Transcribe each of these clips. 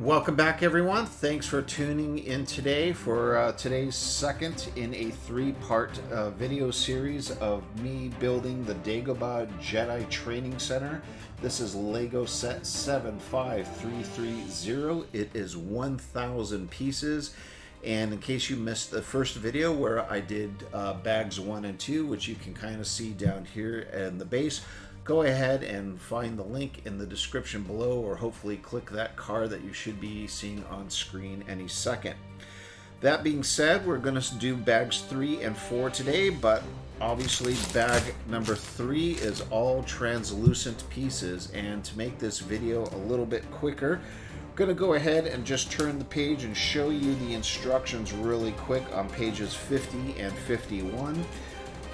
Welcome back, everyone. Thanks for tuning in today for today's second in a three-part video series of me building the Dagobah Jedi Training Center. This is Lego set 75330. It is 1,000 pieces. And in case you missed the first video where I did bags 1 and 2, which you can kind of see down here in the base, go ahead and find the link in the description below, or hopefully click that card that you should be seeing on screen any second. That being said, we're going to do bags 3 and 4 today, but obviously bag number 3 is all translucent pieces. And to make this video a little bit quicker, I'm going to go ahead and just turn the page and show you the instructions really quick on pages 50 and 51.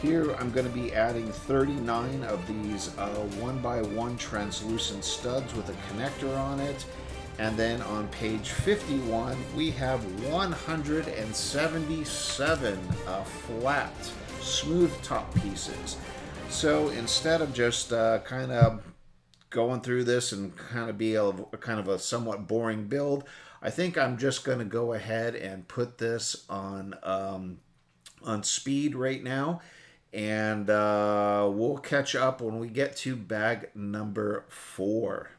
Here I'm going to be adding 39 of these 1x1 translucent studs with a connector on it. And then on page 51 we have 177 flat, smooth top pieces. So instead of just kind of going through this and kind of be a somewhat boring build, I think I'm just going to go ahead and put this on speed right now. And we'll catch up when we get to bag number 4.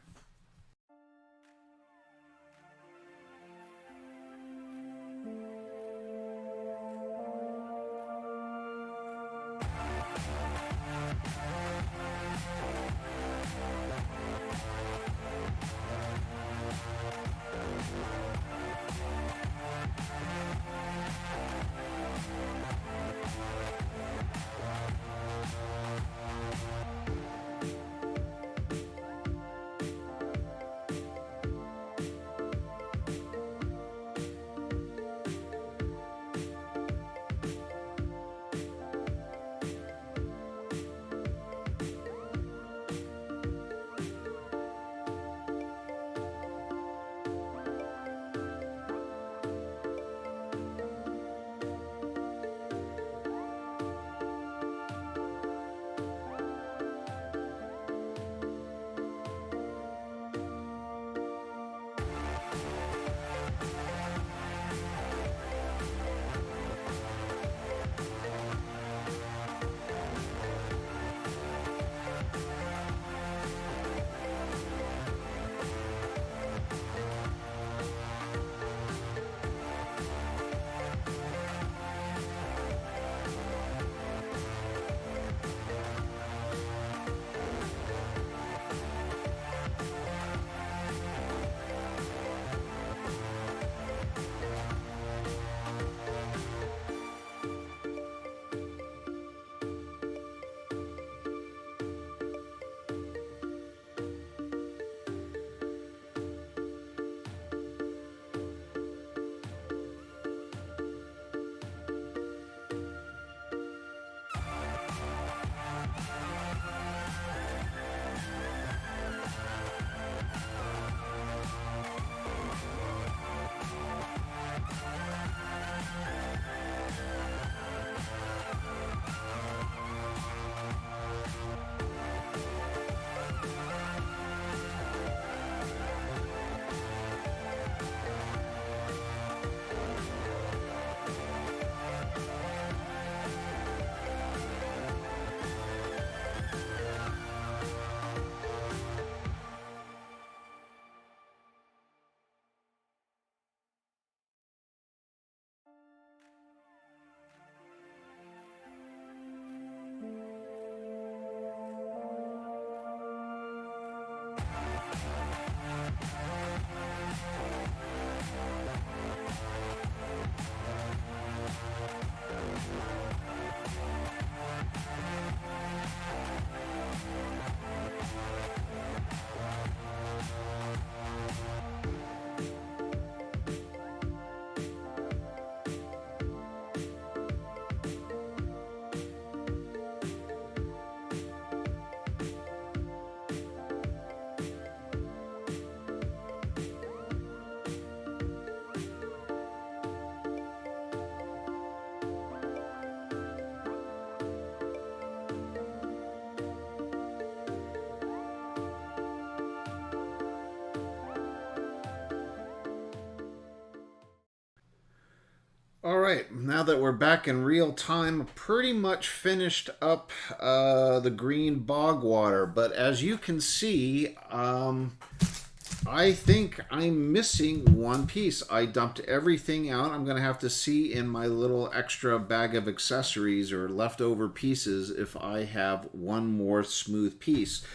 All right, now that we're back in real time, pretty much finished up the green bog water. But as you can see, I think I'm missing one piece. I dumped everything out. I'm going to have to see in my little extra bag of accessories or leftover pieces if I have one more smooth piece.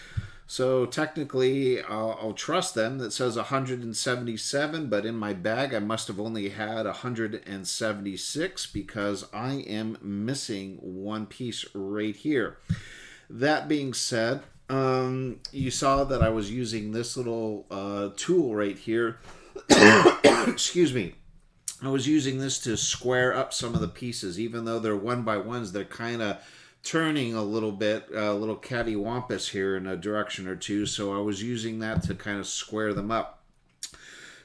So technically, I'll trust them. That says 177, but in my bag, I must have only had 176 because I am missing one piece right here. That being said, you saw that I was using this little tool right here. Excuse me. I was using this to square up some of the pieces. Even though they're one by ones, they're kind of turning a little bit, a little cattywampus here in a direction or two. So I was using that to kind of square them up.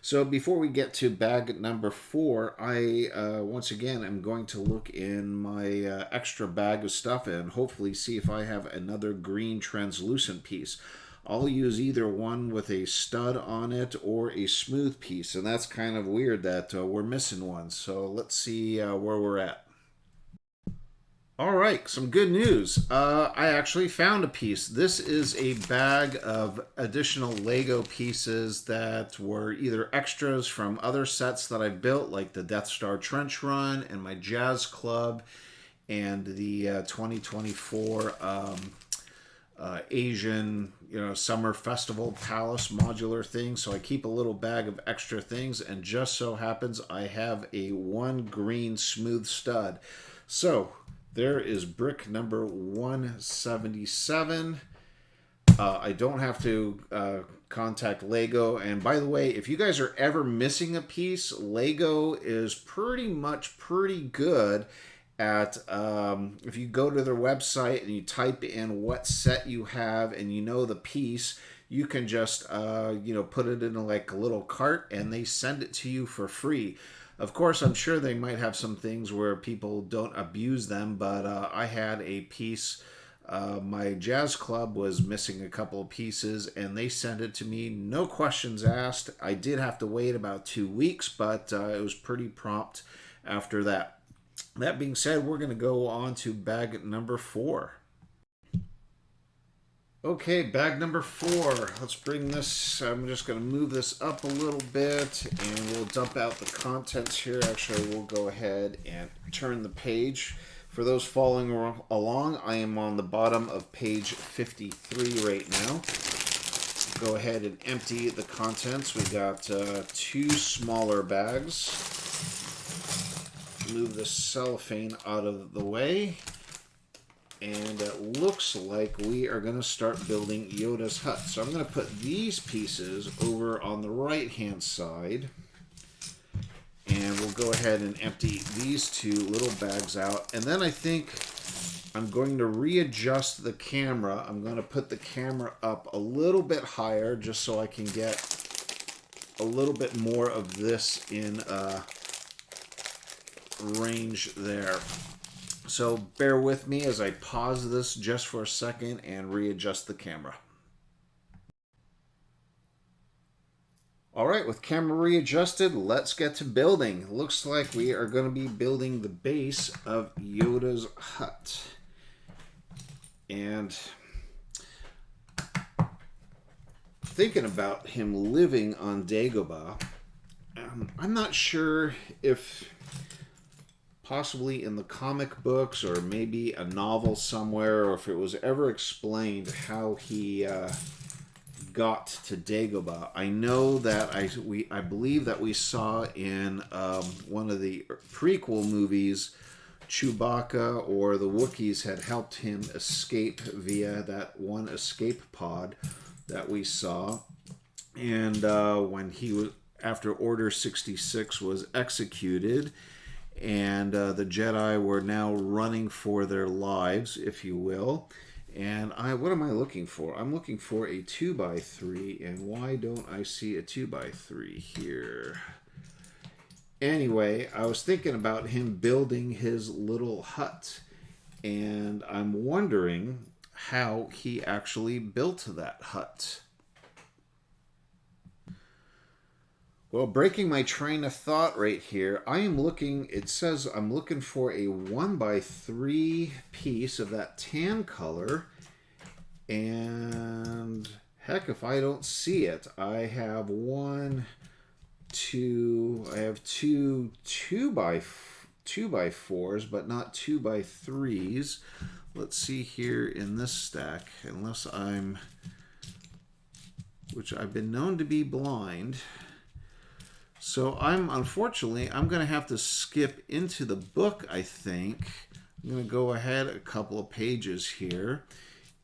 So before we get to bag number 4, I once again am going to look in my extra bag of stuff and hopefully see if I have another green translucent piece. I'll use either one with a stud on it or a smooth piece, and that's kind of weird that we're missing one. So let's see where we're at. All right, some good news. I actually found a piece. This is a bag of additional Lego pieces that were either extras from other sets that I built, like the Death Star Trench Run and my Jazz Club and the 2024 Asian, summer festival palace modular thing. So I keep a little bag of extra things, and just so happens I have a one green smooth stud. So there is brick number 177. I don't have to contact Lego. And by the way, if you guys are ever missing a piece, Lego is pretty good at, if you go to their website and you type in what set you have and you know the piece, you can just, put it in like a little cart and they send it to you for free. Of course, I'm sure they might have some things where people don't abuse them, but I had a piece. My jazz club was missing a couple of pieces, and they sent it to me, no questions asked. I did have to wait about 2 weeks, but it was pretty prompt after that. That being said, we're going to go on to bag number 4. Okay, bag number 4. Let's bring this, I'm just going to move this up a little bit and we'll dump out the contents here. Actually, we'll go ahead and turn the page. For those following along, I am on the bottom of page 53 right now. Go ahead and empty the contents. We got 2 smaller bags. Move the cellophane out of the way. And it looks like we are going to start building Yoda's hut. So I'm going to put these pieces over on the right-hand side. And we'll go ahead and empty these 2 little bags out. And then I think I'm going to readjust the camera. I'm going to put the camera up a little bit higher just so I can get a little bit more of this in range there. So bear with me as I pause this just for a second and readjust the camera. All right, with camera readjusted, let's get to building. Looks like we are going to be building the base of Yoda's hut. And thinking about him living on Dagobah, I'm not sure if possibly in the comic books or maybe a novel somewhere, or if it was ever explained how he got to Dagobah. I know that I believe that we saw in one of the prequel movies, Chewbacca or the Wookiees had helped him escape via that one escape pod that we saw. And when he was, after Order 66 was executed, and the Jedi were now running for their lives, if you will. And what am I looking for? I'm looking for a 2x3, and why don't I see a 2x3 here? Anyway, I was thinking about him building his little hut, and I'm wondering how he actually built that hut. Well, breaking my train of thought right here, I am looking, it says I'm looking for a 1x3 piece of that tan color. And heck, if I don't see it, I have I have two by 4s, but not 2x3s. Let's see here in this stack, which I've been known to be blind. So unfortunately, I'm going to have to skip into the book, I think. I'm going to go ahead a couple of pages here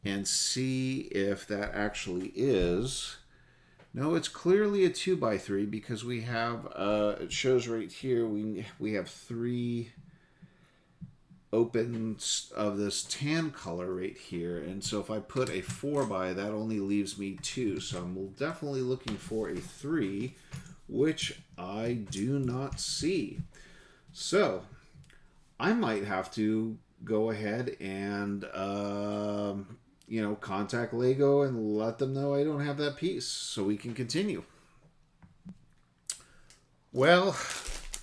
and see if that actually is. No, it's clearly a 2x3 because we have, it shows right here, we have 3 opens of this tan color right here. And so if I put a 4x, that only leaves me 2. So I'm definitely looking for a 3, which I do not see. So I might have to go ahead and, contact Lego and let them know I don't have that piece so we can continue. Well,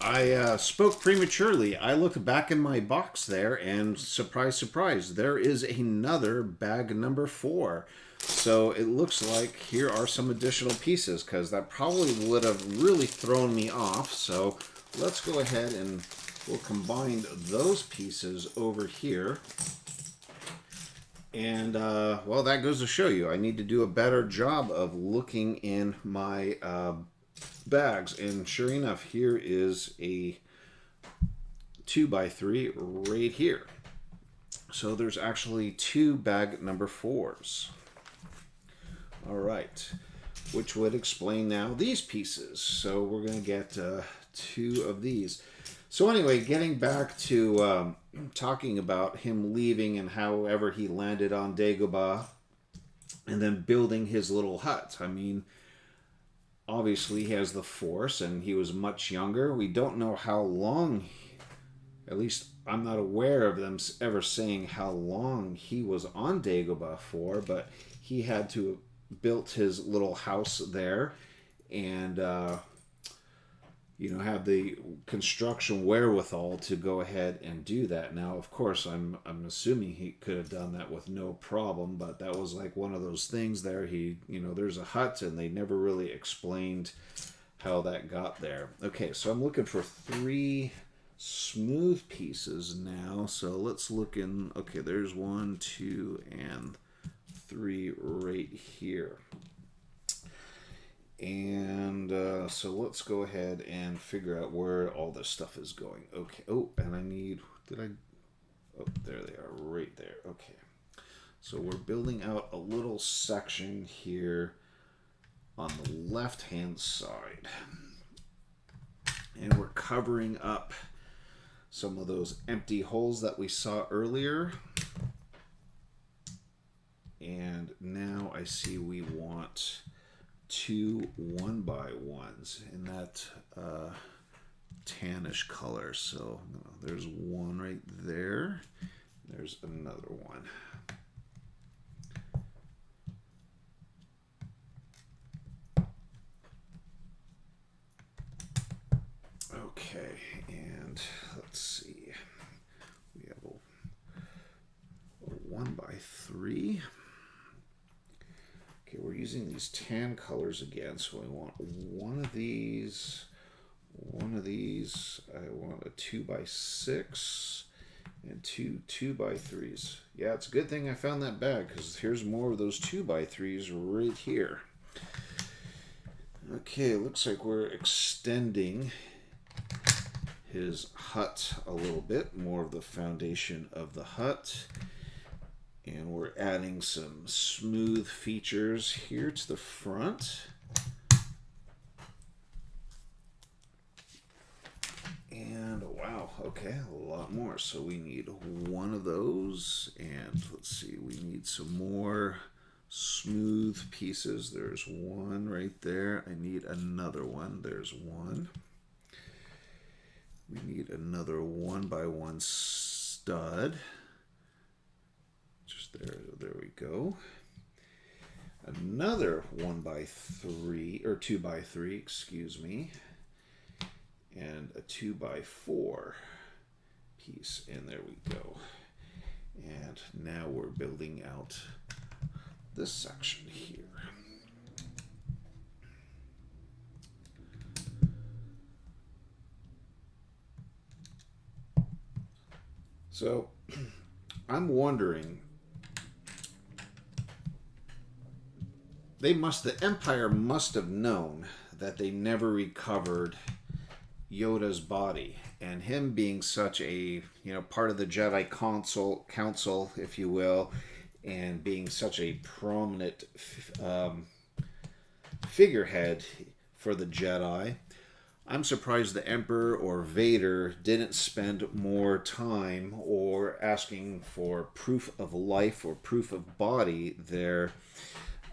I spoke prematurely. I looked back in my box there and surprise, surprise, there is another bag number 4. So it looks like here are some additional pieces because that probably would have really thrown me off. So let's go ahead and we'll combine those pieces over here. And, well, that goes to show you, I need to do a better job of looking in my bags. And sure enough, here is a 2x3 right here. So there's actually 2 bag number 4s. All right, which would explain now these pieces. So we're going to get 2 of these. So anyway, getting back to talking about him leaving and however he landed on Dagobah and then building his little hut. I mean, obviously he has the Force and he was much younger. We don't know how long, at least I'm not aware of them ever saying how long he was on Dagobah for, but he had to have built his little house there and have the construction wherewithal to go ahead and do that. Now, of course, I'm assuming he could have done that with no problem, but that was like one of those things there. There's a hut, and they never really explained how that got there. Okay, so I'm looking for 3 smooth pieces now. So let's look in. Okay, there's 1, 2, and 3 right here. And so let's go ahead and figure out where all this stuff is going. Okay. Oh, and I need, oh, there they are right there. Okay. So we're building out a little section here on the left-hand side. And we're covering up some of those empty holes that we saw earlier. And now I see we want 2 1x1s in that tannish color. So there's 1 right there. There's another one. Okay, and let's see. We have a 1x3. Okay, we're using these tan colors again, so I want 1 of these, 1 of these. I want a 2x6 and 2 2x3s. Yeah, it's a good thing I found that bag because here's more of those 2x3s right here. Okay, looks like we're extending his hut a little bit, more of the foundation of the hut. And we're adding some smooth features here to the front. And wow, okay, a lot more. So we need 1 of those. And let's see, we need some more smooth pieces. There's 1 right there. I need another one. There's 1. We need another 1x1 stud. Just there we go. another 1x3 or 2x3, excuse me, and a 2x4 piece, and there we go. And now we're building out this section here. So I'm wondering, the Empire must have known that they never recovered Yoda's body, and him being such a, part of the Jedi council, if you will, and being such a prominent figurehead for the Jedi, I'm surprised the Emperor or Vader didn't spend more time or asking for proof of life or proof of body there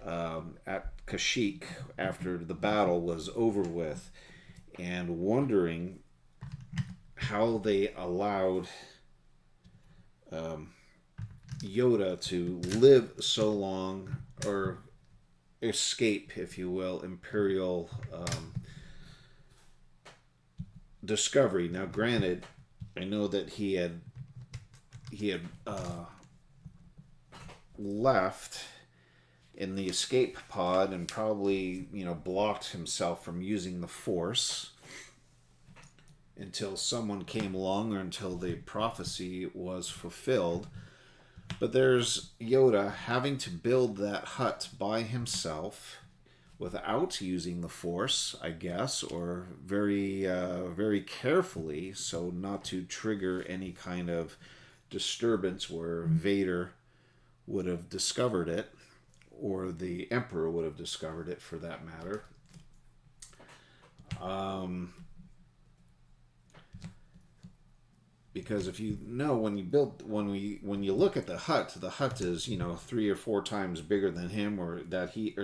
at Kashyyyk after the battle was over with, and wondering how they allowed Yoda to live so long, or escape, if you will, Imperial discovery. Now, granted, I know that he had left in the escape pod and probably, blocked himself from using the Force until someone came along, or until the prophecy was fulfilled. But there's Yoda having to build that hut by himself without using the Force, I guess, or very, very carefully, so not to trigger any kind of disturbance where Vader would have discovered it, or the Emperor would have discovered it, for that matter. Because if you know, when you look at the hut is 3 or 4 times bigger than him, or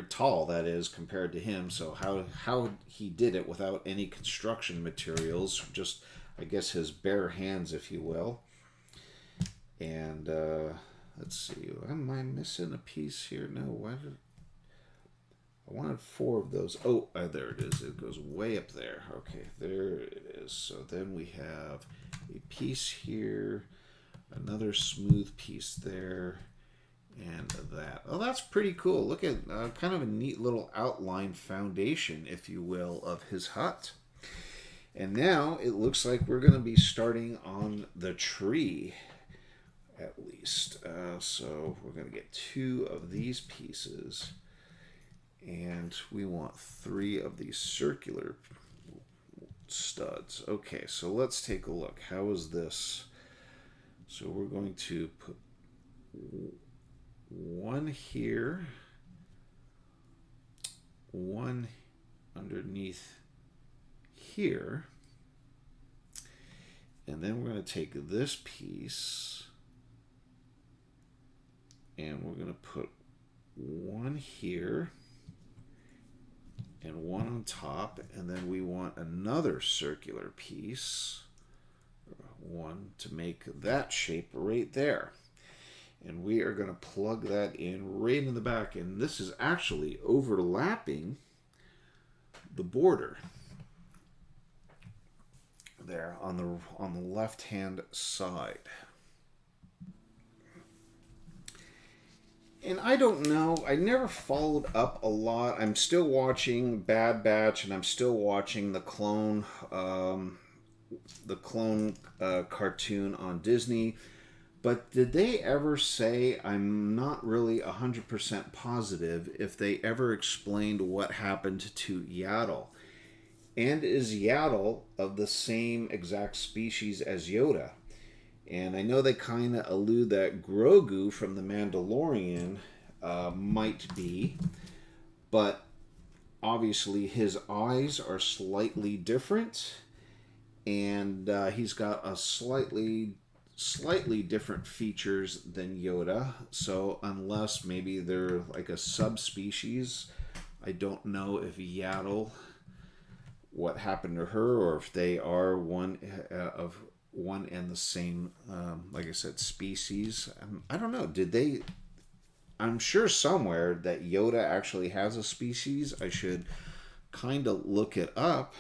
tall, that is, compared to him. So how he did it without any construction materials, just, I guess, his bare hands, if you will. And let's see, am I missing a piece here? No, I wanted 4 of those. Oh, there it is. It goes way up there. Okay, there it is. So then we have a piece here, another smooth piece there, and that. Oh, that's pretty cool. Look at kind of a neat little outline foundation, if you will, of his hut. And now it looks like we're going to be starting on the tree, at least. So we're going to get 2 of these pieces. And we want 3 of these circular studs. Okay, so let's take a look. How is this? So we're going to put 1 here, 1 underneath here, and then we're going to take this piece and we're going to put 1 here and 1 on top, and then we want another circular piece, 1, to make that shape right there. And we are going to plug that in right in the back, and this is actually overlapping the border there on the left hand side. And I don't know, I never followed up a lot. I'm still watching Bad Batch, and I'm still watching the clone cartoon on Disney. But did they ever say, I'm not really 100% positive, if they ever explained what happened to Yaddle? And is Yaddle of the same exact species as Yoda? And I know they kind of allude that Grogu from The Mandalorian might be, but obviously his eyes are slightly different, and he's got a slightly different features than Yoda. So unless maybe they're like a subspecies, I don't know if Yaddle, what happened to her, or if they are one and the same, like I said, species. I don't know. Did they I'm sure somewhere that Yoda actually has a species. I should kind of look it up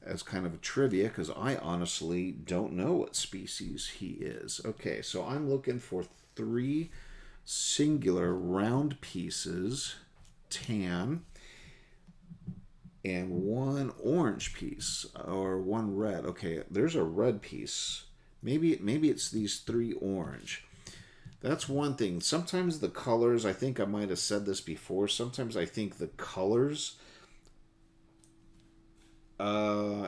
as kind of a trivia because I honestly don't know what species he is. Okay, so I'm looking for 3 singular round pieces, tan, and 1 orange piece or 1 red. Okay, there's a red piece. Maybe it's these 3 orange. That's one thing. Sometimes the colors, I think I might have said this before, sometimes I think the colors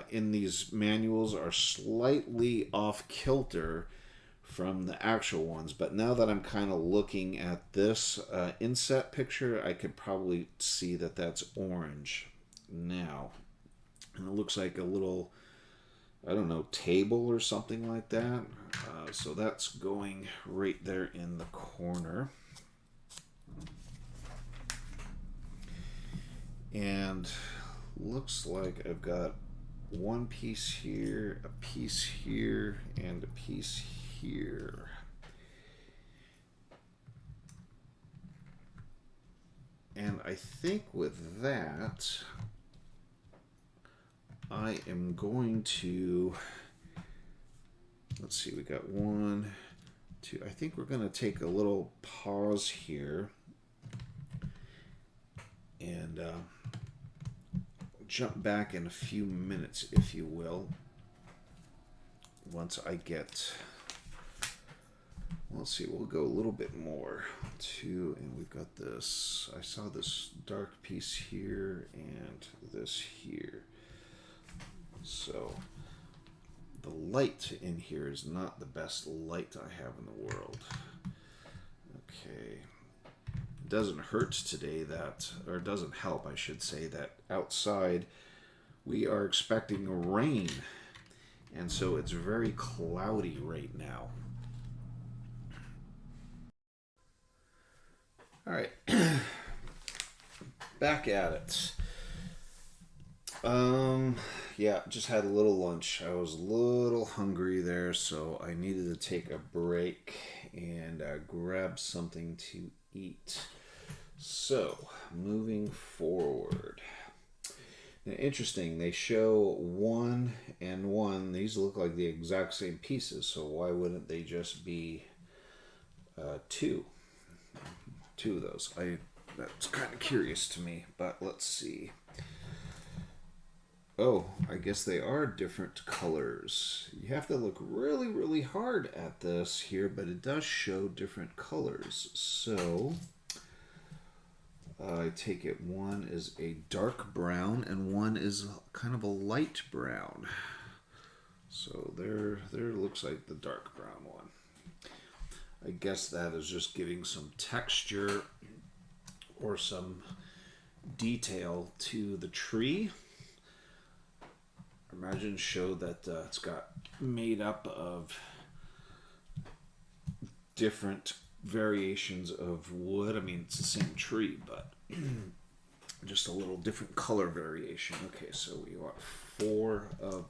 in these manuals are slightly off kilter from the actual ones. But now that I'm kind of looking at this inset picture, I could probably see that that's orange now. And it looks like a little, I don't know, table or something like that. So that's going right there in the corner. And looks like I've got 1 piece here, a piece here, and a piece here. And I think with that, I am going to, let's see, we got 1, 2. I think we're going to take a little pause here and jump back in a few minutes, if you will, once I get, let's see, we'll go a little bit more too, and we've got this, I saw this dark piece here and this here. So the light in here is not the best light I have in the world. Okay. It doesn't hurt today that, or it doesn't help, I should say, that outside we are expecting rain. And so it's very cloudy right now. All right. Back at it. Yeah, just had a little lunch. I was a little hungry there, so I needed to take a break and grab something to eat. So, moving forward. Now, interesting, they show 1 and 1. These look like the exact same pieces, so why wouldn't they just be 2? 2 of those. That's kind of curious to me, but let's see. Oh, I guess they are different colors. You have to look really, really hard at this here, but it does show different colors. So, I take it 1 is a dark brown and 1 is kind of a light brown. So there looks like the dark brown one. I guess that is just giving some texture or some detail to the tree. Imagine show that it's got made up of different variations of wood. I mean, it's the same tree, but just a little different color variation. Okay, so we want 4 of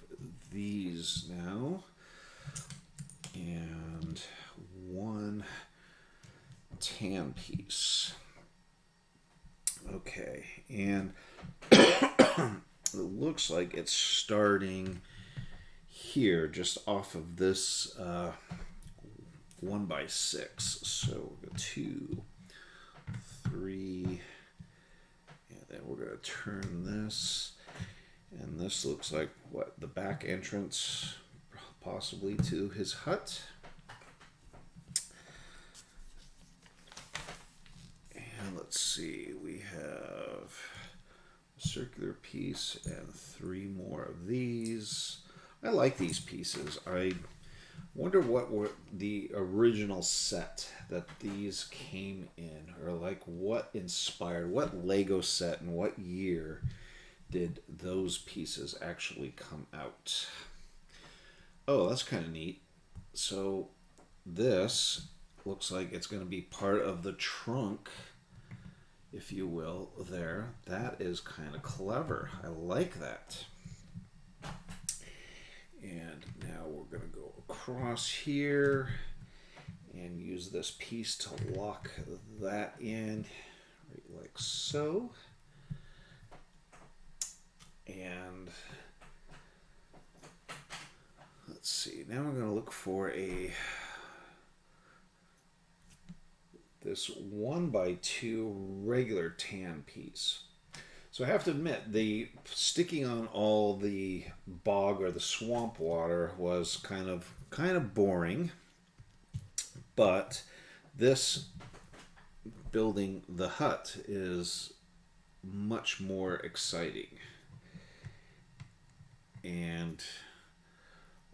these now. And 1 tan piece. Okay, and it looks like it's starting here, just off of this 1x6. So we'll go 2, 3, and then we're going to turn this. And this looks like, what, the back entrance possibly to his hut. And let's see, we have a circular piece and 3 more of these. I like these pieces. I wonder what were the original set that these came in, or like what inspired, what Lego set and what year did those pieces actually come out. Oh, that's kind of neat. So this looks like it's going to be part of the trunk, if you will, there. That is kind of clever. I like that. And now we're going to go across here. and use this piece to lock that in right like so. And let's see, now we're going to look for this 1x2 regular tan piece. So I have to admit, the sticking on all the bog or the swamp water was kind of boring, but this building the hut is much more exciting. And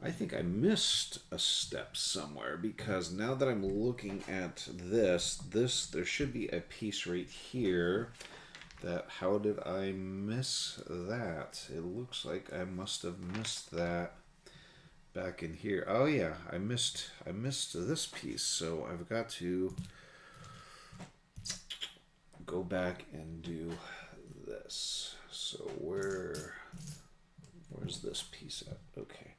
I think I missed a step somewhere, because now that I'm looking at this, there should be a piece right here that, how did I miss that? It looks like I must have missed that back in here. Oh yeah, I missed this piece, so I've got to go back and do this. So where's this piece at? Okay.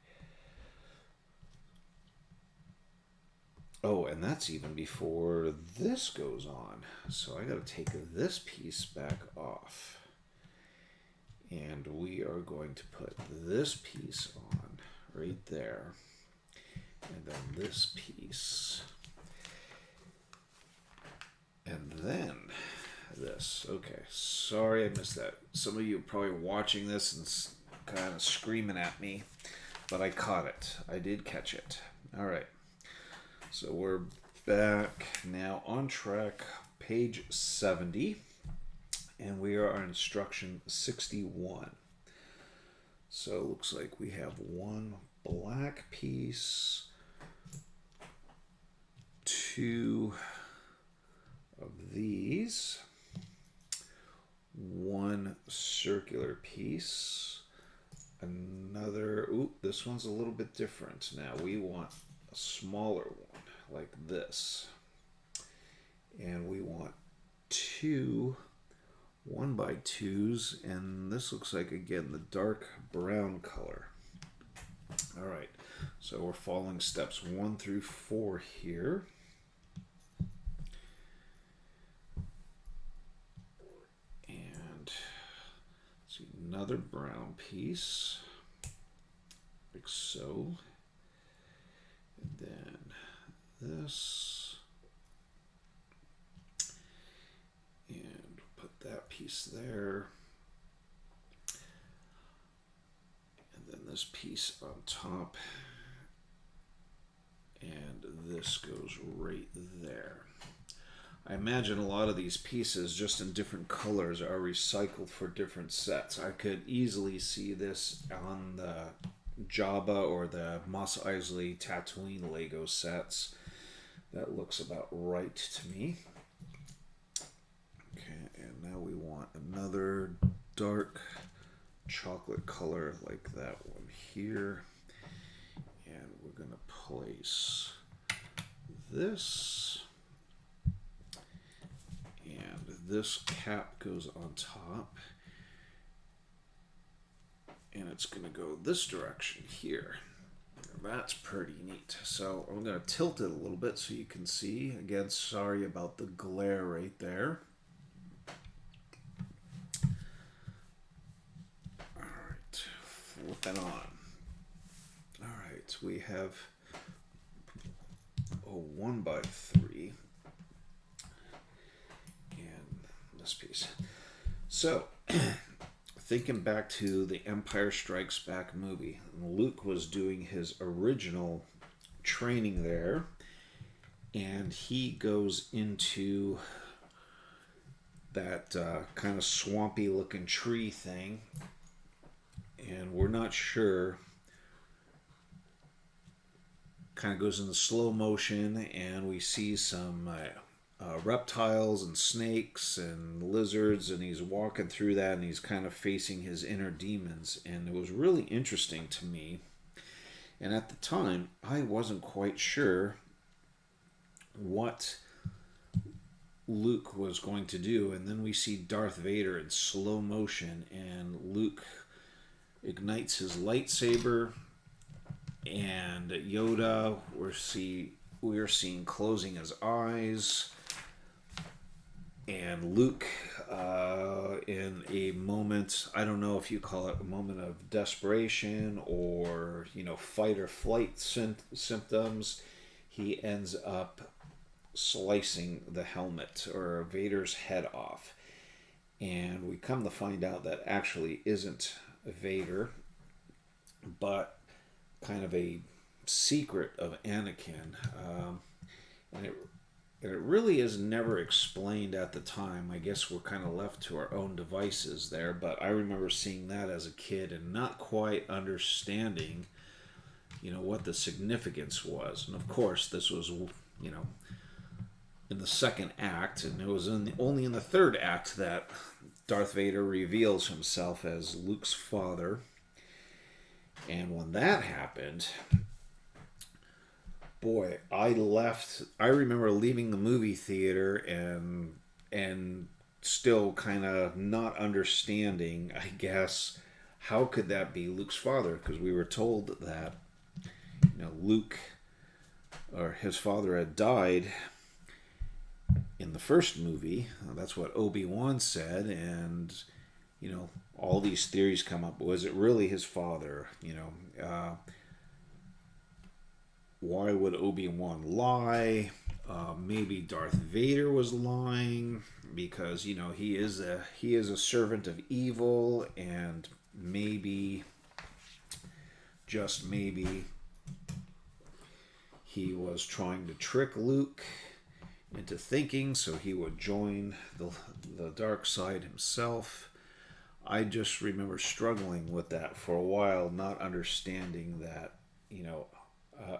Oh, and that's even before this goes on. So I got to take this piece back off. And we are going to put this piece on right there. And then this piece. And then this. Okay, sorry I missed that. Some of you are probably watching this and kind of screaming at me, but I caught it. I did catch it. All right. So we're back now on track, page 70, and we are on instruction 61. So it looks like we have one black piece, two of these, one circular piece, another, ooh, this one's a little bit different. Now we want a smaller one like this, and we want two 1x2s, and this looks like, again, the dark brown color. All right, so we're following steps 1 through 4 here. And see, another brown piece like so, and then this, and put that piece there, and then this piece on top, and this goes right there. I imagine a lot of these pieces, just in different colors, are recycled for different sets. I could easily see this on the Jabba or the Mos Eisley Tatooine Lego sets. That looks about right to me. Okay, and now we want another dark chocolate color like that one here. And we're going to place this. And this cap goes on top. And it's going to go this direction here. That's pretty neat. So I'm going to tilt it a little bit so you can see. Again, sorry about the glare right there. All right, flip it on. All right, we have a 1x3 and this piece. So thinking back to the Empire Strikes Back movie, Luke was doing his original training there, and he goes into that kind of swampy looking tree thing, and we're not sure, kind of goes into slow motion, and we see some reptiles and snakes and lizards, and he's walking through that, and he's kind of facing his inner demons, and it was really interesting to me. And at the time, I wasn't quite sure what Luke was going to do, and then we see Darth Vader in slow motion, and Luke ignites his lightsaber, and Yoda, we see we are seeing closing his eyes, and Luke in a moment, I don't know if you call it a moment of desperation or, fight or flight symptoms, he ends up slicing the helmet or Vader's head off. And we come to find out that actually isn't Vader, but kind of a secret of Anakin. And it really is never explained at the time. I guess we're kind of left to our own devices there, but I remember seeing that as a kid and not quite understanding, what the significance was. And of course, this was, in the second act, and it was only in the third act that Darth Vader reveals himself as Luke's father. And when that happened, boy, I remember leaving the movie theater and still kind of not understanding, I guess, how could that be Luke's father? Because we were told that, Luke, or his father, had died in the first movie. That's what Obi-Wan said, and all these theories come up. Was it really his father? Why would Obi-Wan lie? Maybe Darth Vader was lying because he is a servant of evil, and maybe, just maybe, he was trying to trick Luke into thinking so he would join the dark side himself. I just remember struggling with that for a while, not understanding that,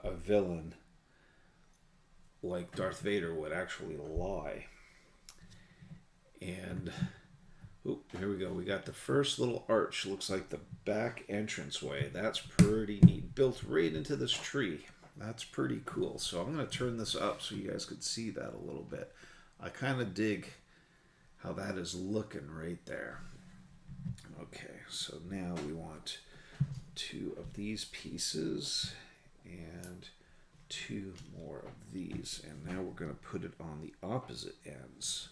a villain like Darth Vader would actually lie. And here we go. We got the first little arch. Looks like the back entranceway. That's pretty neat. Built right into this tree. That's pretty cool. So I'm going to turn this up so you guys could see that a little bit. I kind of dig how that is looking right there. Okay, so now we want 2 of these pieces and 2 more of these. And now we're going to put it on the opposite ends.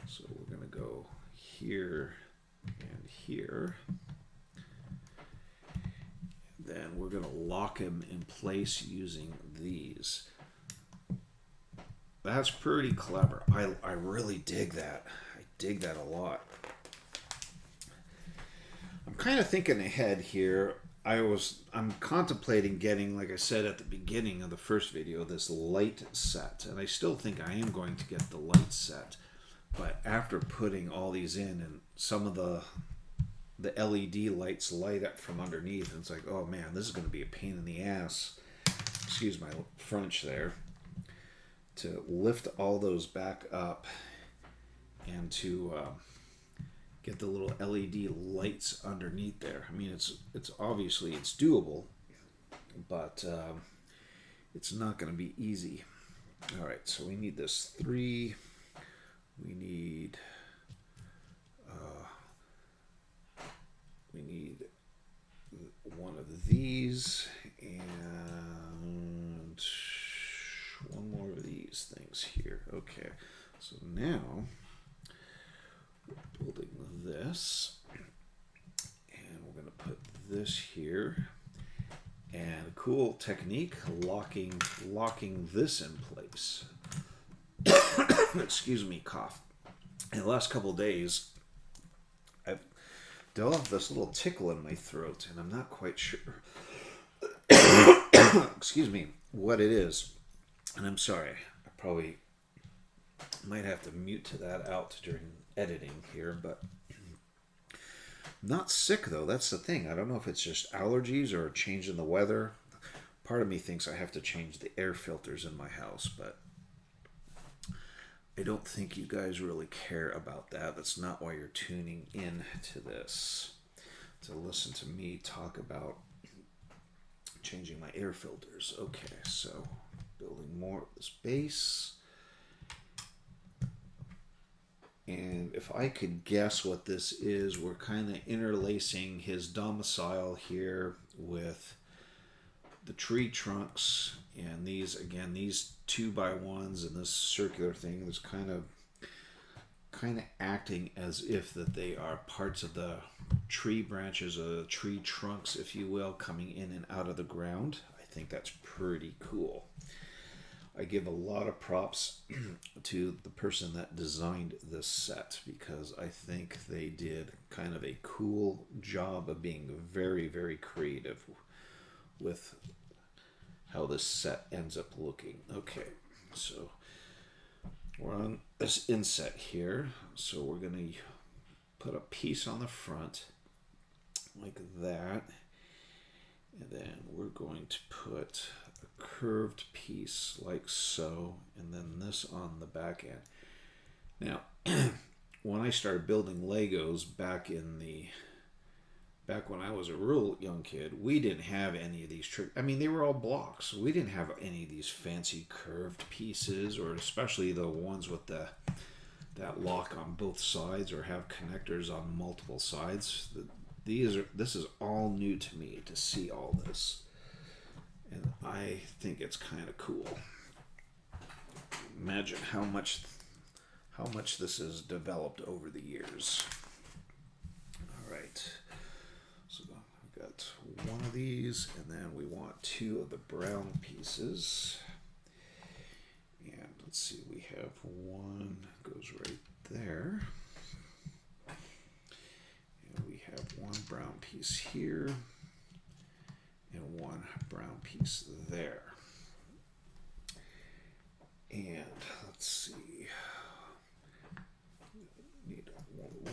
So we're going to go here and here. Then we're going to lock him in place using these. That's pretty clever. I really dig that. I dig that a lot. I'm kind of thinking ahead here. I'm contemplating getting, like I said at the beginning of the first video, this light set. And I still think I am going to get the light set. But after putting all these in, and some of the LED lights light up from underneath, and it's like, oh man, this is going to be a pain in the ass, excuse my French there, to lift all those back up and to get the little LED lights underneath there. I mean, it's obviously it's doable, but it's not going to be easy. All right, so we need this 3. We need one of these and 1 more of these things here. Okay, so now we're building this, and we're going to put this here. And a cool technique, locking this in place. Excuse me, cough. In the last couple of days, I've developed this little tickle in my throat, and I'm not quite sure, excuse me, what it is. And I'm sorry, I probably might have to mute that out during editing here, but I'm not sick though. That's the thing. I don't know if it's just allergies or a change in the weather. Part of me thinks I have to change the air filters in my house, but I don't think you guys really care about that. That's not why you're tuning in to this, to listen to me talk about changing my air filters. Okay, so building more of this base. And if I could guess what this is, we're kind of interlacing his domicile here with the tree trunks, and these, again, these 2x1s and this circular thing is kind of acting as if that they are parts of the tree branches or the tree trunks, if you will, coming in and out of the ground. I think that's pretty cool. I give a lot of props to the person that designed this set, because I think they did kind of a cool job of being very, very creative with how this set ends up looking. Okay, so we're on this inset here, so we're going to put a piece on the front like that, and then we're going to put a curved piece like so, and then this on the back end. Now, when I started building Legos back when I was a real young kid, we didn't have any of these tricks. I mean, they were all blocks. We didn't have any of these fancy curved pieces, or especially the ones with that lock on both sides or have connectors on multiple sides. This is all new to me to see all this, and I think it's kind of cool. Imagine how much this has developed over the years. All right. Got one of these, and then we want two of the brown pieces. And let's see, we have one goes right there. And we have one brown piece here and one brown piece there. And let's see.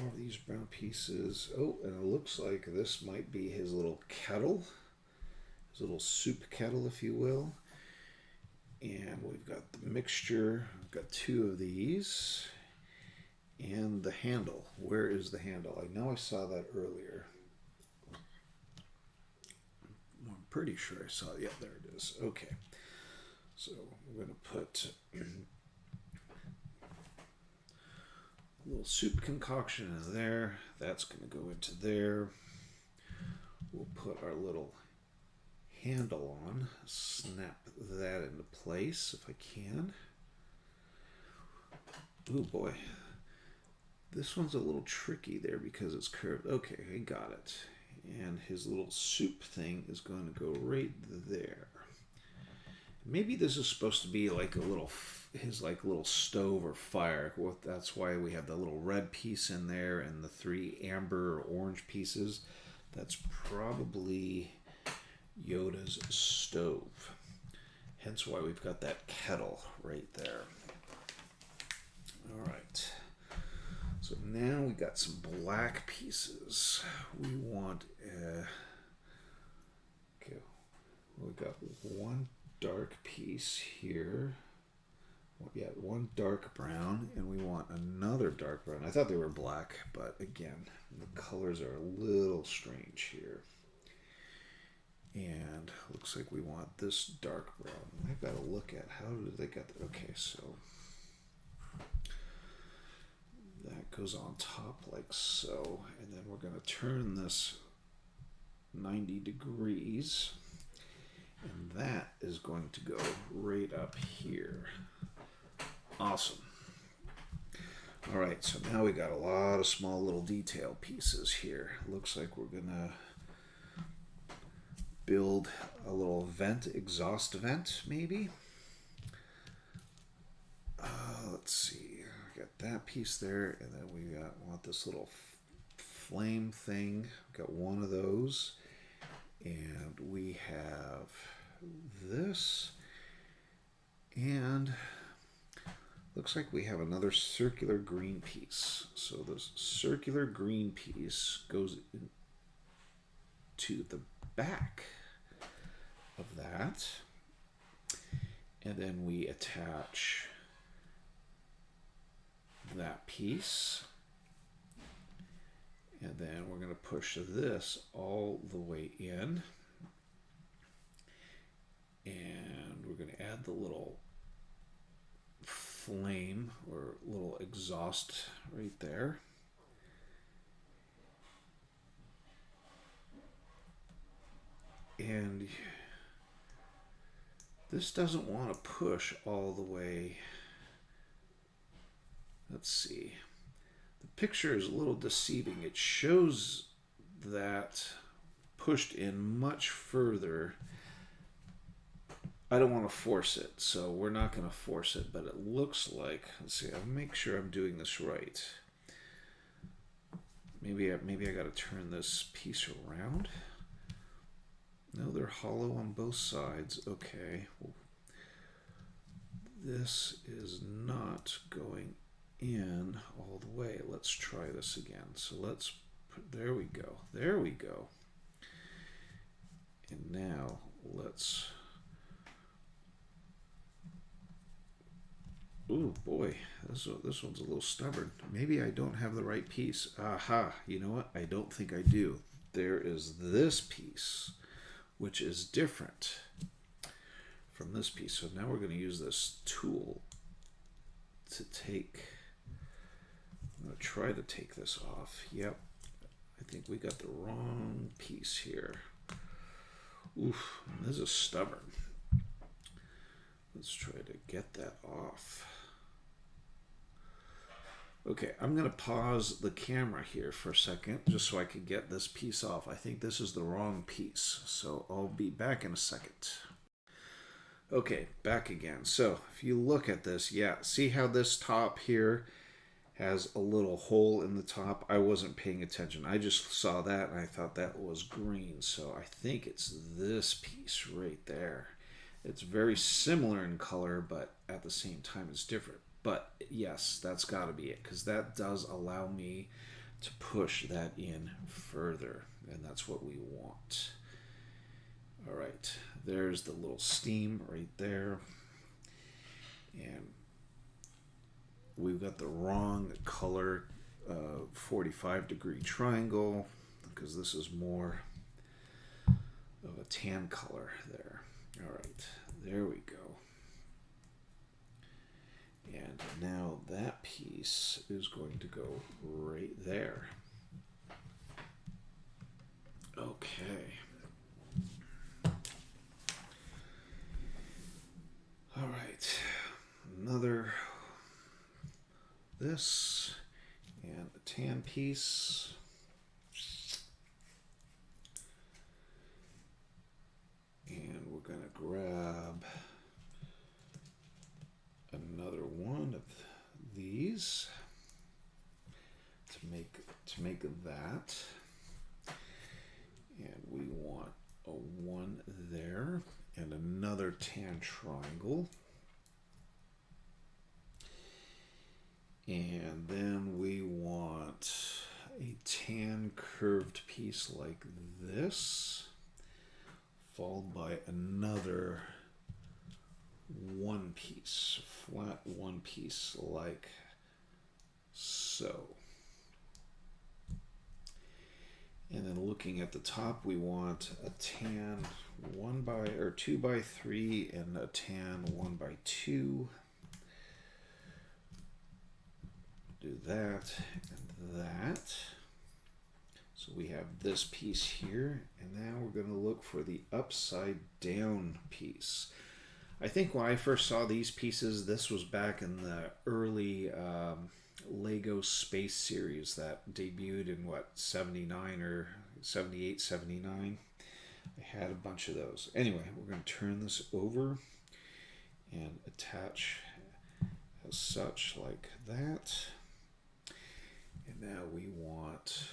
More of these brown pieces. Oh, and it looks like this might be his little kettle, his little soup kettle, if you will. And we've got the mixture. We've got two of these, and the handle. Where is the handle? I know I saw that earlier. I'm pretty sure I saw it. Yeah, there it is. Okay, so we're going to put little soup concoction in there. That's going to go into there. We'll put our little handle on, snap that into place if I can. Oh boy, this one's a little tricky there because it's curved. Okay, I got it. And his little soup thing is going to go right there. Maybe this is supposed to be like his little stove or fire. Well, that's why we have the little red piece in there and the three amber or orange pieces. That's probably Yoda's stove. Hence why we've got that kettle right there. All right. So now we got some black pieces. We want okay. We got one dark piece here. Yeah, one dark brown, and we want another dark brown. I thought they were black, but again, the colors are a little strange here. And looks like we want this dark brown. I've got to look at how did they get that. Okay, so that goes on top like so, and then we're going to turn this 90 degrees, and that is going to go right up here. Awesome. All right, so now we got a lot of small little detail pieces here. Looks like we're gonna build a little exhaust vent, maybe. Let's see. We got that piece there, and then we want this little flame thing. We got one of those, and we have this, and looks like we have another circular green piece. So this circular green piece goes to the back of that. And then we attach that piece. And then we're going to push this all the way in. And we're going to add the little flame or little exhaust right there. And This doesn't want to push all the way. Let's see. The picture is a little deceiving. It shows that pushed in much further. I don't want to force it, so we're not going to force it, but it looks like, let's see, I'll make sure I'm doing this right. Maybe I got to turn this piece around. No, they're hollow on both sides. Okay. Well, this is not going in all the way. Let's try this again. So let's put, there we go. There we go. And now let's, ooh boy, this one's a little stubborn. Maybe I don't have the right piece. Aha, you know what? I don't think I do. There is this piece, which is different from this piece. So now we're going to use this tool to take, I'm going to try to take this off. Yep, I think we got the wrong piece here. Oof, this is stubborn. Let's try to get that off. Okay, I'm going to pause the camera here for a second just so I can get this piece off. I think this is the wrong piece, so I'll be back in a second. Okay, back again. So if you look at this, yeah, see how this top here has a little hole in the top? I wasn't paying attention. I just saw that and I thought that was green, so I think it's this piece right there. It's very similar in color, but at the same time it's different. But yes, that's got to be it, because that does allow me to push that in further, and that's what we want. All right, there's the little steam right there. And we've got the wrong color 45-degree triangle, because this is more of a tan color there. All right, there we go. And now that piece is going to go right there. Okay. All right. Another, this, and a tan piece. And we're going to grab another one of these to make that, and we want a one there and another tan triangle, and then we want a tan curved piece like this, followed by another one piece, flat one piece like so. And then looking at the top, we want a tan 2x3 and a tan 1x2. Do that and that. So we have this piece here, and now we're going to look for the upside down piece. I think when I first saw these pieces, this was back in the early Lego Space series that debuted in, what, 79 or 78, 79. I had a bunch of those. Anyway, we're going to turn this over and attach as such like that. And now we want...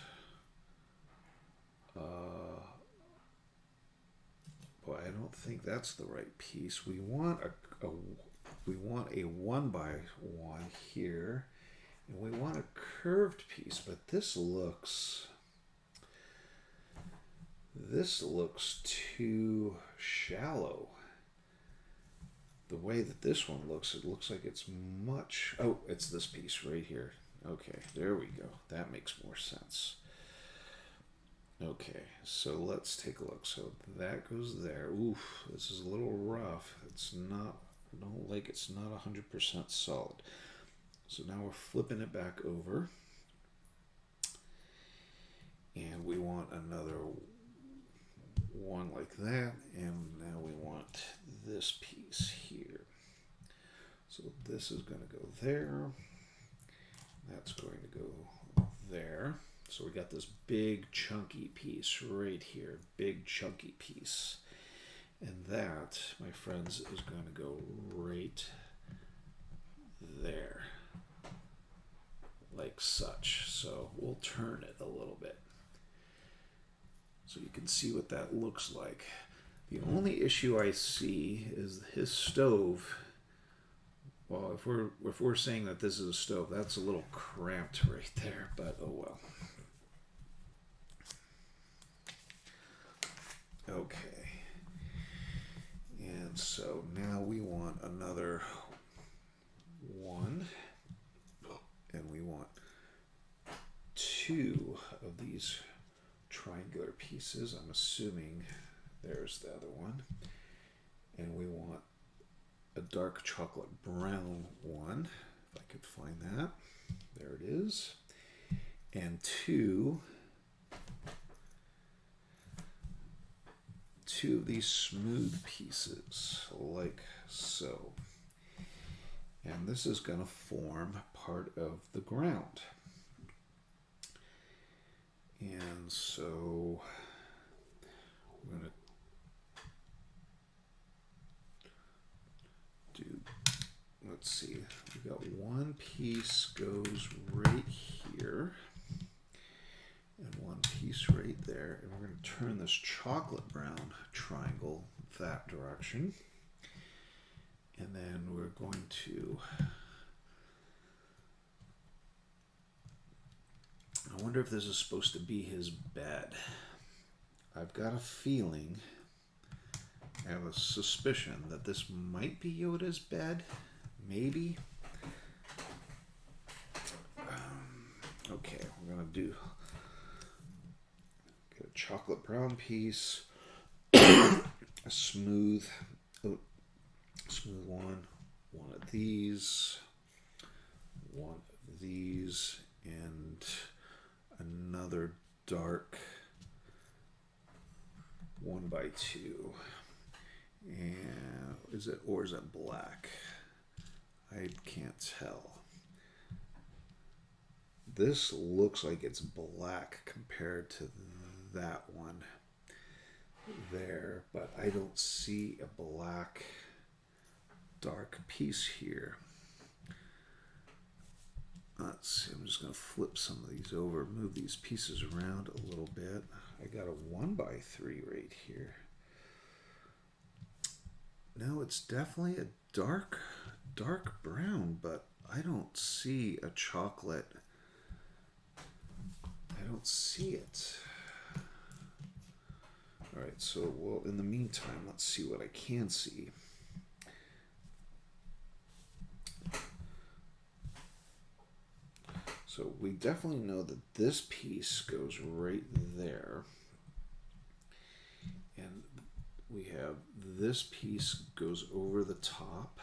Well, I don't think that's the right piece. We want a 1x1 here, and we want a curved piece. But this looks too shallow. The way that this one looks, it looks like it's much. Oh, it's this piece right here. Okay, there we go. That makes more sense. Okay, so let's take a look. So that goes there. Oof, this is a little rough. It's not, I don't like, it's not 100% solid. So now we're flipping it back over. And we want another one like that. And now we want this piece here. So this is going to go there. That's going to go there. So we got this big chunky piece right here. Big chunky piece. And that, my friends, is going to go right there. Like such. So we'll turn it a little bit so you can see what that looks like. The only issue I see is his stove. Well, if we're saying that this is a stove, that's a little cramped right there, but oh well. Okay. And so now we want another one, and we want two of these triangular pieces. I'm assuming there's the other one. And we want a dark chocolate brown one, if I could find that. There it is. And two of these smooth pieces, like so. And this is going to form part of the ground. And so we're going to do, let's see, we got one piece goes right here and one piece right there, and we're going to turn this chocolate brown triangle that direction, and then we're going to, I wonder if this is supposed to be his bed. I've got a feeling, I have a suspicion that this might be Yoda's bed, maybe. Okay, we're going to get a chocolate brown piece, a smooth one of these, and another dark 1x2. And is it black? I can't tell. This looks like it's black compared to that one there, but I don't see a black dark piece here. Let's see, I'm just going to flip some of these over, move these pieces around a little bit. I got a 1x3 right here. No, it's definitely a dark brown, but I don't see a chocolate. I don't see it. All right, so, well, in the meantime, let's see what I can see. So we definitely know that this piece goes right there. And we have this piece goes over the top.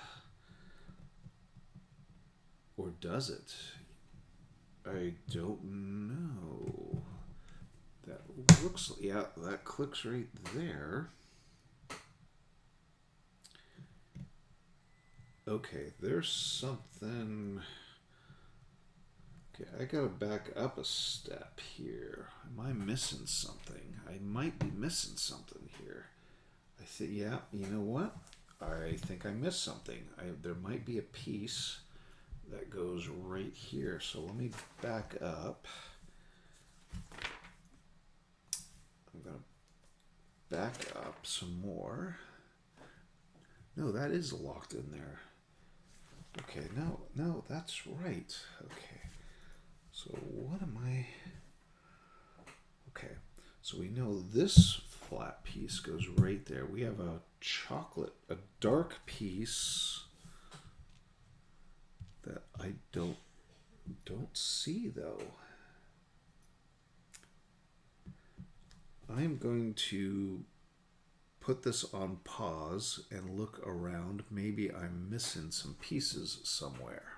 Or does it? I don't know. That looks, yeah, that clicks right there. Okay, there's something. Okay, I gotta back up a step here. Am I missing something? I might be missing something here. I think, yeah, you know what? I think I missed something. There might be a piece that goes right here. So let me back up. I'm gonna back up some more. No, that is locked in there. Okay, no, that's right. Okay. So what am I? Okay, so we know this flat piece goes right there. We have a dark piece that I don't see though. I'm going to put this on pause and look around. Maybe I'm missing some pieces somewhere.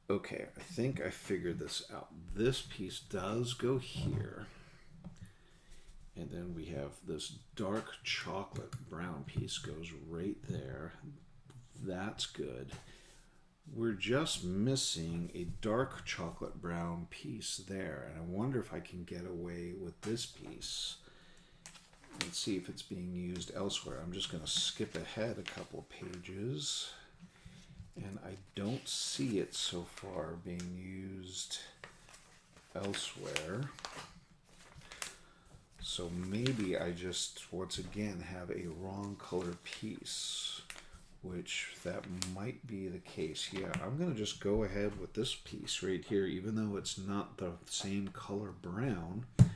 Okay, I think I figured this out. This piece does go here. And then we have this dark chocolate brown piece goes right there. That's good. We're just missing a dark chocolate brown piece there, and I wonder if I can get away with this piece and see if it's being used elsewhere. I'm just going to skip ahead a couple of pages, and I don't see it so far being used elsewhere. So maybe I just, once again, have a wrong color piece, which that might be the case. Yeah, I'm going to just go ahead with this piece right here, even though it's not the same color brown. I'm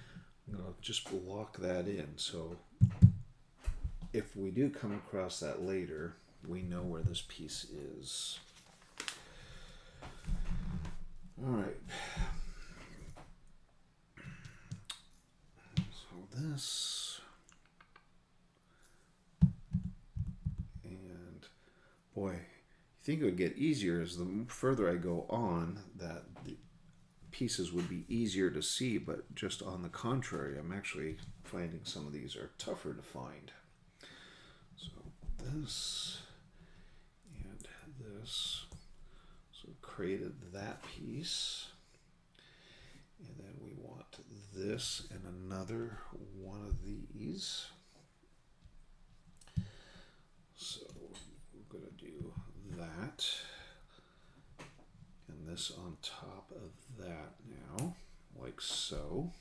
going to just lock that in. So if we do come across that later, we know where this piece is. All right. So this, and boy, you think it would get easier as the further I go on, that the pieces would be easier to see, but just on the contrary, I'm actually finding some of these are tougher to find. So this and this, so created that piece, and then we want this and another one of these. So we're going to do that and this on top of that now, like so.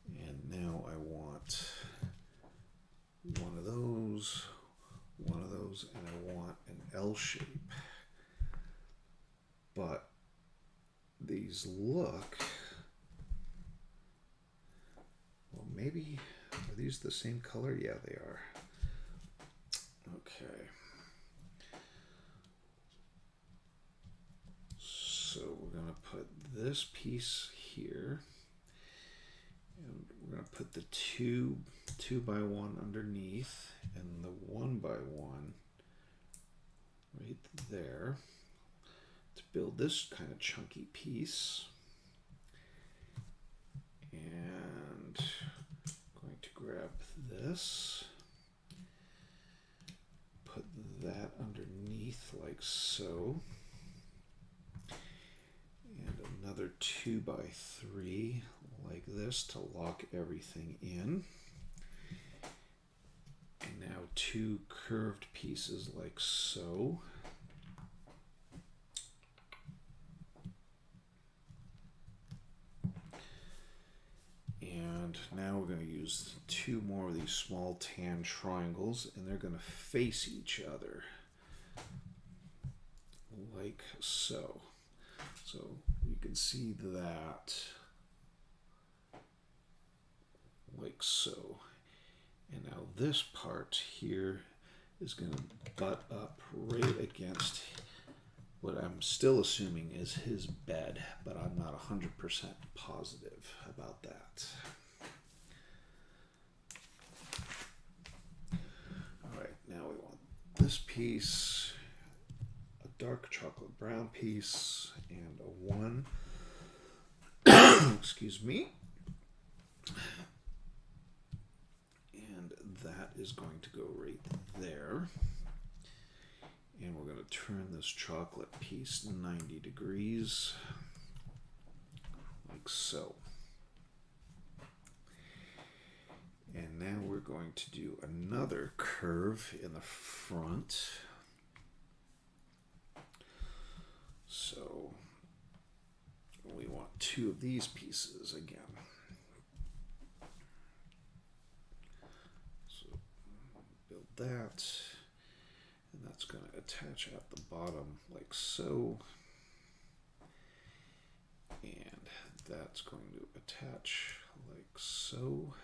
And now I want one of those, and I want an L shape. But these look, well, maybe, are these the same color? Yeah, they are. Okay. So we're going to put this piece here, and we're going to put the two by one underneath, and the 1 by 1 right there to build this kind of chunky piece. And I'm going to grab this, put that underneath like so, and another 2 by 3 like this to lock everything in. And now 2 curved pieces like so. And now we're going to use 2 more of these small tan triangles, and they're going to face each other like so. So you can see that like so. And now this part here is going to butt up right against what I'm still assuming is his bed, but I'm not 100% positive about that. All right, now we want this piece, a dark chocolate brown piece, and a 1. Excuse me. And that is going to go right there. And we're going to turn this chocolate piece 90 degrees, like so. And now we're going to do another curve in the front. So we want 2 of these pieces again. So build that. And that's going to attach at the bottom like so. And that's going to attach like so.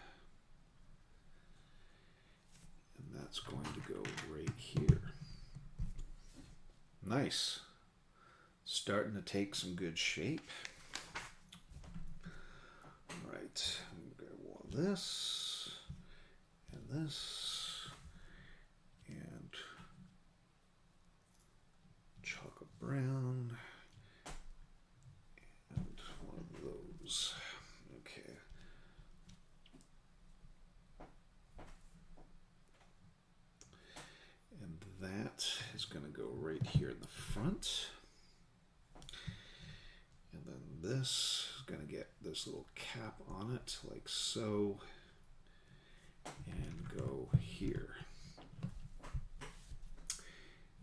And that's going to go right here. Nice. Starting to take some good shape. All right. I'm going to want this and this. And chocolate brown, and one of those. Okay, the front. And then this is going to get this little cap on it, like so, and go here.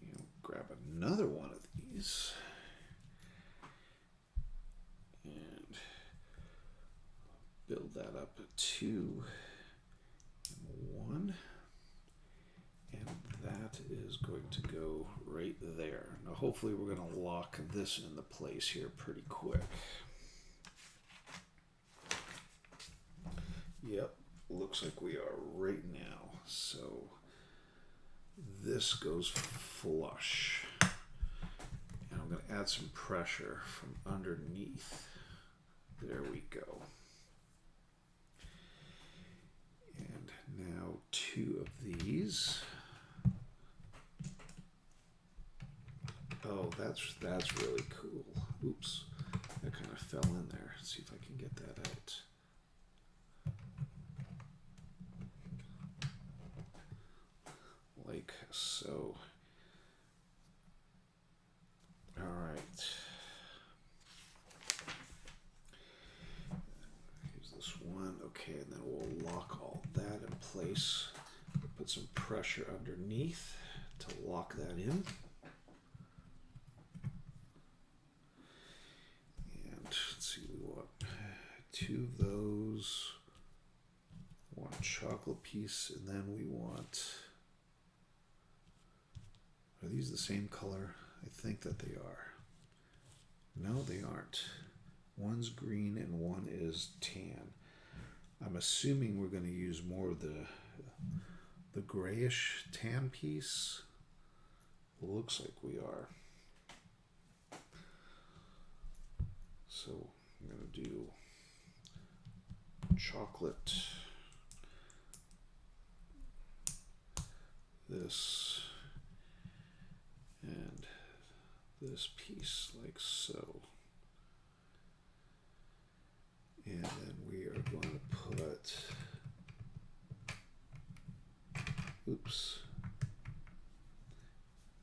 And grab another one of these. And build that up to 2 and 1. And that is going to go right there. Now hopefully we're going to lock this into place here pretty quick. Yep, looks like we are right now. So this goes flush. And I'm going to add some pressure from underneath. There we go. And now 2 of these. Oh, that's really cool. Oops, that kind of fell in there. Let's see if I can get that out. Like so. All right. Here's this one. Okay, and then we'll lock all that in place. Put some pressure underneath to lock that in. Let's see, we want 2 of those, 1 chocolate piece, and then we want, are these the same color? I think that they are. No, they aren't. One's green and one is tan. I'm assuming we're going to use more of the grayish tan piece. Looks like we are. So I'm going to do chocolate, this, and this piece like so. And then we are going to put, oops,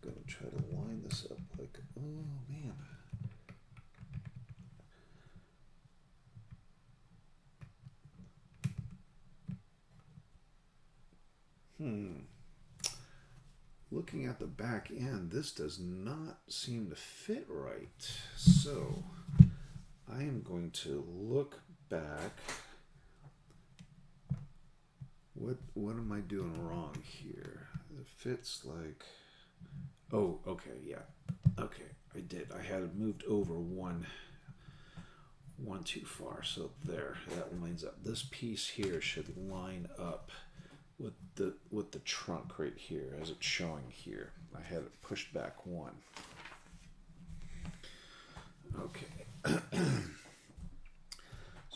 going to try to line this up like, oh man. Looking at the back end, this does not seem to fit right. So I am going to look back. What am I doing wrong here? It fits like, oh, okay, yeah. Okay, I did. I had it moved over one too far. So there, that lines up. This piece here should line up with the trunk right here as it's showing here. I had it pushed back 1. Okay. So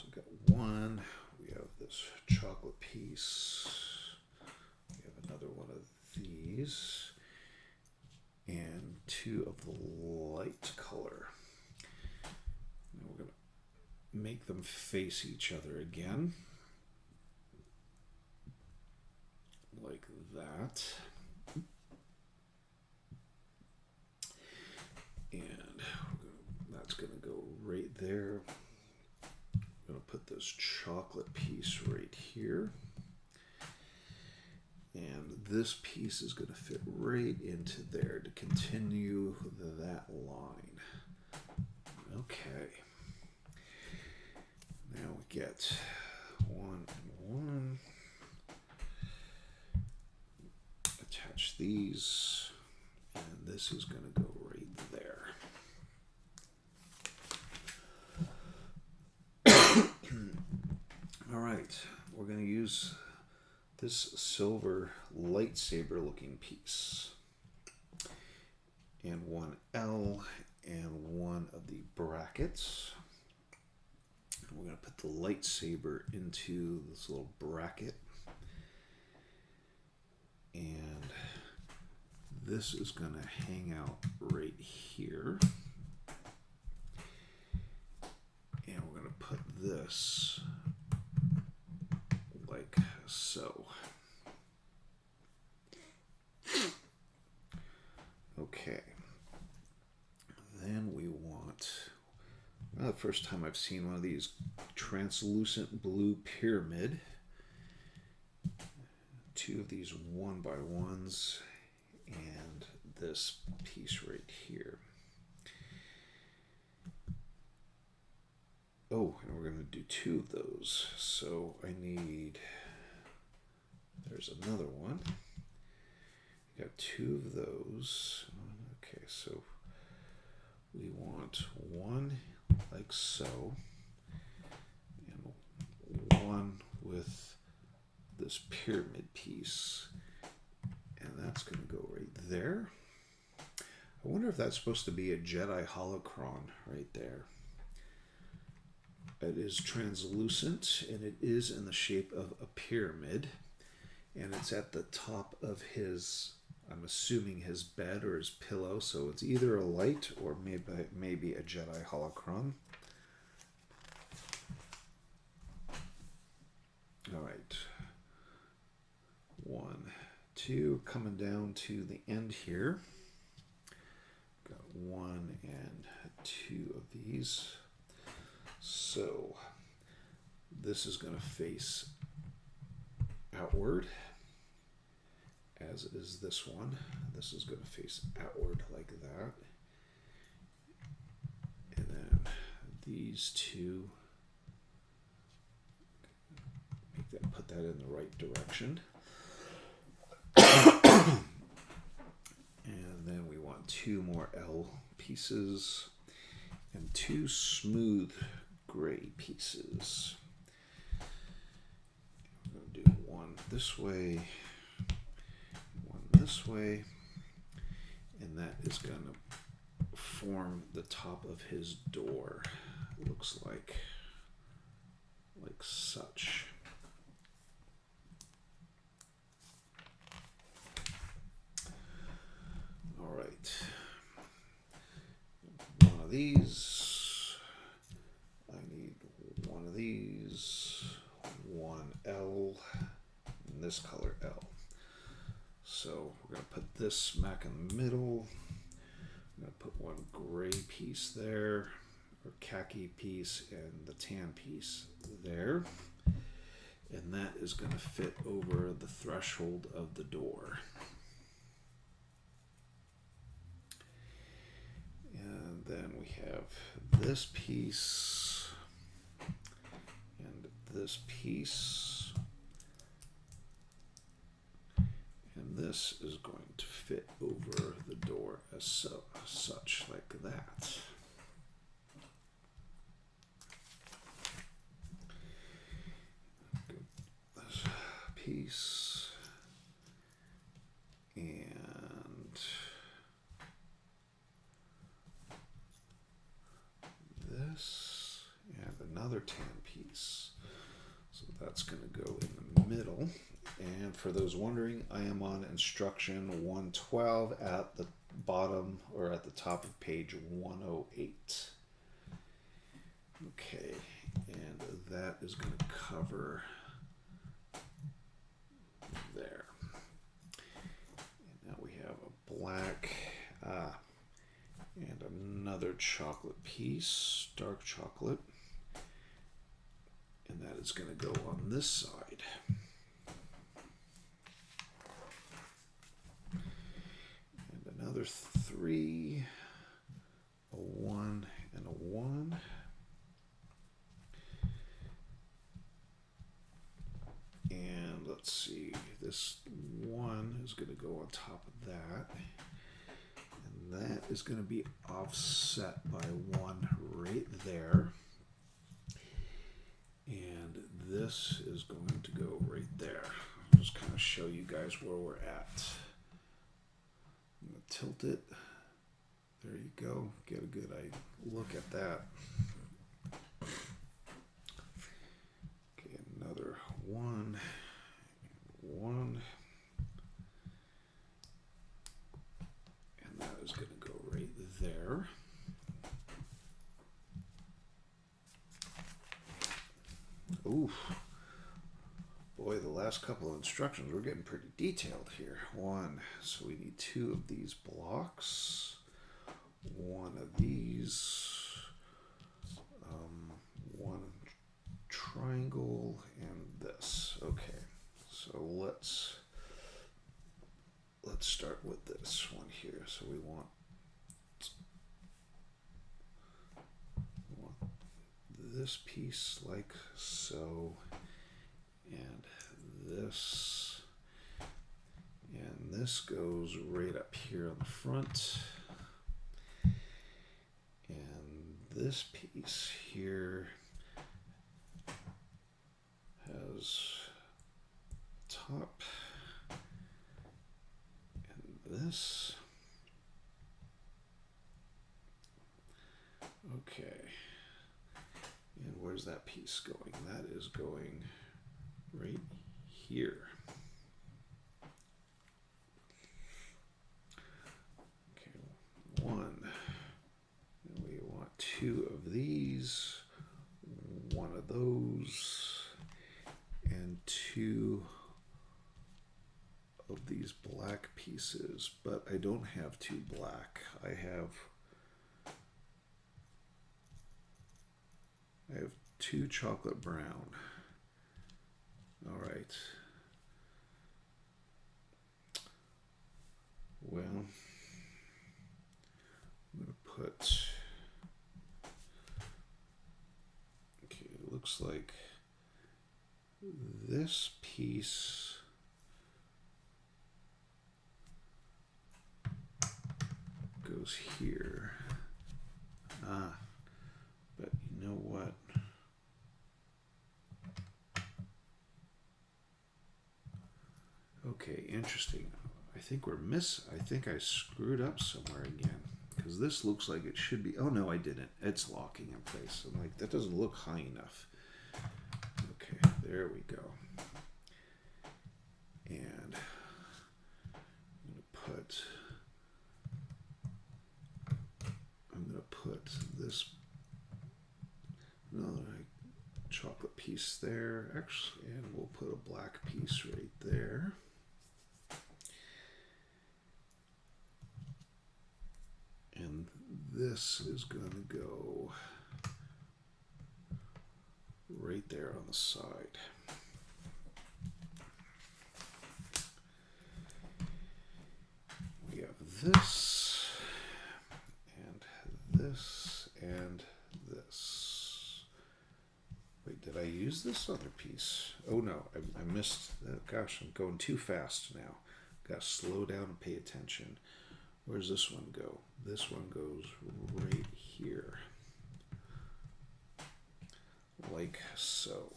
we've got 1. We have this chocolate piece. We have another one of these. And 2 of the light color. And we're going to make them face each other again. Like that. And that's going to go right there. I'm going to put this chocolate piece right here. And this piece is going to fit right into there to continue that line. Okay. Now we get 1 and 1. Attach these, and this is going to go right there. All right, we're going to use this silver lightsaber looking piece and 1 L and 1 of the brackets. And we're going to put the lightsaber into this little bracket. And this is going to hang out right here. And we're going to put this like so. Okay. then we want, well, the first time I've seen one of these, translucent blue pyramid. 2 of these 1x1s and this piece right here. Oh, and we're going to do 2 of those. So I need, there's another one. Got 2 of those. Okay, so we want 1 like so, and 1 with this pyramid piece, and that's going to go right there. I wonder if that's supposed to be a Jedi holocron right there. It is translucent, and it is in the shape of a pyramid, and it's at the top of his, I'm assuming his bed or his pillow, so it's either a light or maybe a Jedi holocron. All right. 1, 2, coming down to the end here. Got 1 and 2 of these. So this is going to face outward, as it is this one. This is going to face outward like that. And then these 2, make that, put that in the right direction. And then we want 2 more L pieces and 2 smooth gray pieces. I'm going to do 1 this way, 1 this way, and that is going to form the top of his door. It looks like such. All right, 1 of these, I need 1 of these, 1 L, and this color L. So we're going to put this smack in the middle. I'm going to put 1 gray piece there, or khaki piece, and the tan piece there. And that is going to fit over the threshold of the door. And then we have this piece and this piece. And this is going to fit over the door as such, like that. This piece and this and another tan piece. So that's going to go in the middle. And for those wondering, I am on instruction 112 at the bottom or at the top of page 108. Okay, and that is going to cover there. And now we have a black and another chocolate piece, dark chocolate. And that is going to go on this side. And another 3, a 1, and a 1. And let's see, this 1 is going to go on top of that. And that is going to be offset by 1 right there. And this is going to go right there. I'll just kind of show you guys where we're at. I'm going to tilt it. There you go. Get a good look at that. Okay, another 1, 1. And that is going to go right there. Oof. Boy, the last couple of instructions, we're getting pretty detailed here. 1, so we need 2 of these blocks, 1 of these. these, one triangle and this. Okay, so let's start with this one here. So we want this piece like so, and this goes right up here on the front, and this piece here has top, and this. Okay, and where's that piece going? That is going right here. Okay, one, and we want two of these, one of those, and two of these black pieces, but I don't have two black. I have two chocolate brown. All right. Well, I'm going to put, okay, it looks like this piece goes here. But you know what? Okay, interesting. I think I screwed up somewhere again, because this looks like it should be. Oh no, I didn't. It's locking in place. I'm like, that doesn't look high enough. Okay, there we go. And I'm gonna put this another chocolate piece there, actually, and we'll put a black piece right there. And this is going to go right there on the side. We have this, and this, and this. Wait, did I use this other piece? Oh no, I missed. Gosh, I'm going too fast now. Got to slow down and pay attention. Where's this one go? This one goes right here. Like so.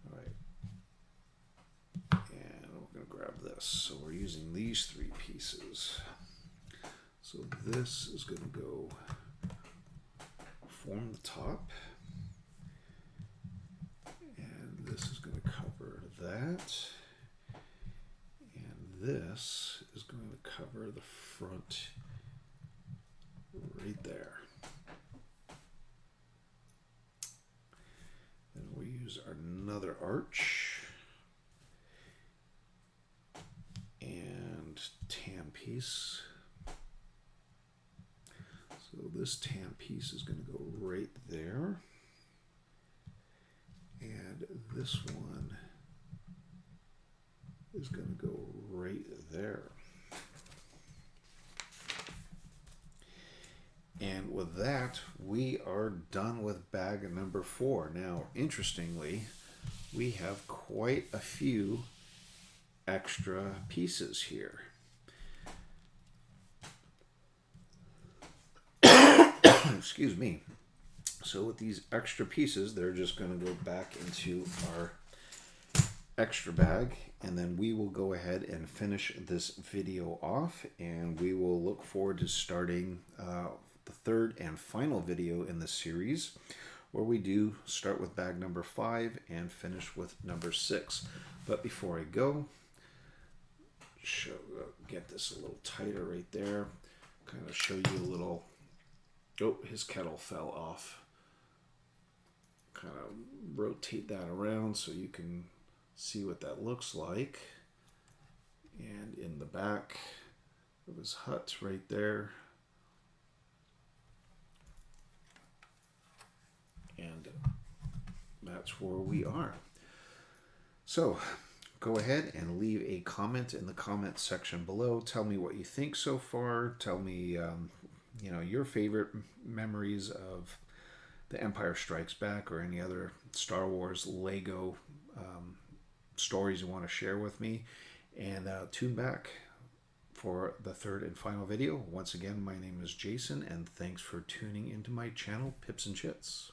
All right. And we're going to grab this. So we're using these three pieces. So this is going to go form the top. And this is going to cover that. This is going to cover the front right there. Then we'll use another arch and tan piece. So this tan piece is going to go right there. And this one is going to go right there. And with that, we are done with bag number 4. Now, interestingly, we have quite a few extra pieces here. Excuse me. So with these extra pieces, they're just going to go back into our extra bag, and then we will go ahead and finish this video off, and we will look forward to starting the third and final video in the series, where we do start with bag number 5 and finish with number 6. But before I go, get this a little tighter right there, kind of show you a little. Oh, his kettle fell off. Kind of rotate that around so you can see what that looks like. And in the back of his hut right there, that's where we are. So go ahead and leave a comment in the comment section below. Tell me what you think so far. Tell me, your favorite memories of The Empire Strikes Back or any other Star Wars Lego stories you want to share with me. And tune back for the third and final video. Once again, my name is Jason, and thanks for tuning into my channel, Pips-N-Chits.